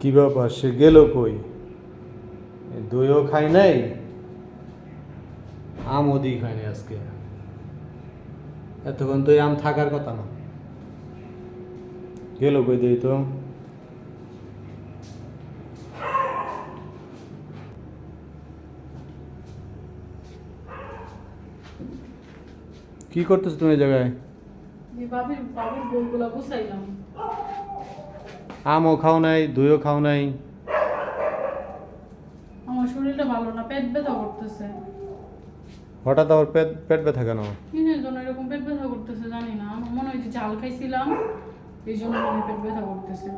কি ব্যাপার, সে গেল কই? দইও খাই নাই, আমও দিই খাইনি আজকে। এতক্ষণ তো এই আম থাকার কথা না, গেল কই দিই তো। কি করতেছ তুমি এই জায়গায়? বাবির বইগুলো গুছাইলাম। আমও খাও নাই, দইও খাও নাই। আমার শরীরটা ভালো না, পেট ব্যথা করতেছে। হঠাৎ আবার পেট পেট ব্যথা কেন? কিসের জন্য এরকম পেট ব্যথা করতেছে জানি না। আমার মনে হয় যে ঝাল খাইছিলাম, এই জন্য মনে হয় পেট ব্যথা করতেছে।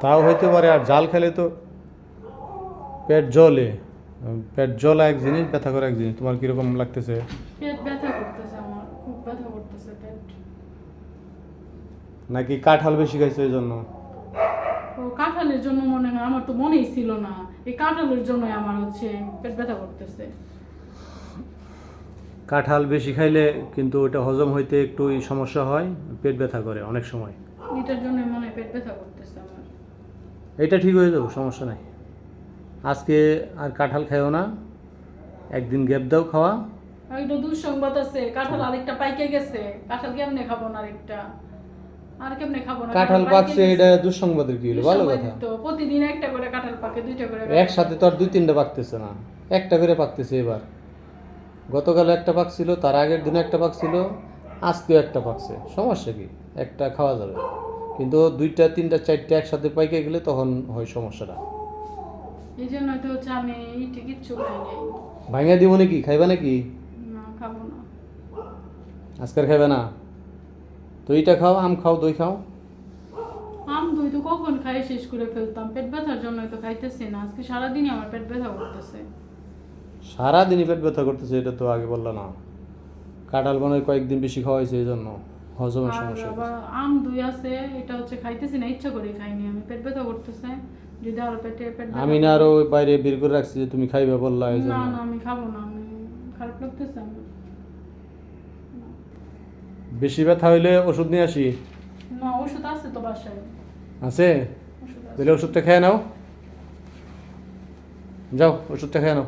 তাও হইতে পারে, আর জাল খেলে তো পেট জ্বলে। পেট জ্বলা এক জিনিস, ব্যথা করা এক জিনিস। তোমার কিরকম লাগতেছে? পেট ব্যথা করতেছে, আমার খুব ব্যথা করতেছে পেট। নাকি কাঁঠাল বেশি খাইছো এই জন্য? ও কাঁঠালের জন্য মনে হয়, আমার তো মনেই ছিল না। এই কাঁঠালের জন্যই আমার পেট ব্যথা করতেছে। কাঁঠাল বেশি খাইলে কিন্তু ওটা হজম হইতে একটু সমস্যা হয়, পেট ব্যথা করে অনেক সময়। এটার জন্যই মনে হয় পেট ব্যথা করতেছে আমার। এটা ঠিক হয়ে যাবে, সমস্যা নাই। আজকে আর কাঁঠাল খাইও না, একদিন গ্যাপ দাও খাওয়া। আর একটা দুঃসংবাদ আছে, কাঁঠাল আরেকটা পাইকে গেছে। কাঁঠাল কেমনে খাবো না আরেকটা? আর কেমনে খাবো না? কাঁঠাল পাইকে পাকছে, গেছে। এটা দুঃসংবাদের কি হলো? ভালো কথা। তো প্রতিদিন একটা করে কাঁঠাল পাকে, দুইটা করে একসাথে তো আর দুই তিনটা পাকতেছে না, একটা করে পাকতেছে এবার। গতকাল একটা পাকছিল, তার আগের দিন একটা পাকছিল, আজকেও একটা পাকছে। সমস্যা কি? একটা খাওয়া যাবে, কিন্তু দুইটা তিনটা চারটা একসাথে পাইকে গেলে তখন হয় সমস্যাটা। এই জন্যই তো আমি কিচ্ছু খাই নাই। ভাঙা দিব নাকি? খাইবা নাকি? না, খাবো না। আজকের খাইবে না তো এইটা খাও, আম খাও, দই খাও। আম দই তো কখন খাই শেষ করে ফেলতাম, পেট ব্যথার জন্যই তো খাইতেছি না। আজকে সারাদিনই আমার পেট ব্যথা করতেছে। সারাদিনই পেট ব্যথা করতেছে, এটা তো আগে বললা না। কাঁঠাল মনে হয় কয়েকদিন বেশি খাওয়া হয়েছে, এই জন্য হজমের আর সমস্যা আবার হচ্ছে। আম দই আছে, এটা খাইতেছি না, ইচ্ছা করে খাইনি আমি। পেট ব্যথা করতেছে, যদি আরো পেট ব্যথা আমি না আরো ওই বাইরে বের করে রাখছি যে তুমি খাইবে বললা, এই না জন্য। না, আমি খাবো না। আমি খারাপ লাগতেছে আমার। বেশি ব্যথা হইলে ওষুধ নিয়ে আসি। না, ওষুধ আছে তো বাসায়। আছে? ওষুধ আছে। তাহলে ওষুধটা খেয়ে নাও, যাও ওষুধটা খেয়ে নাও।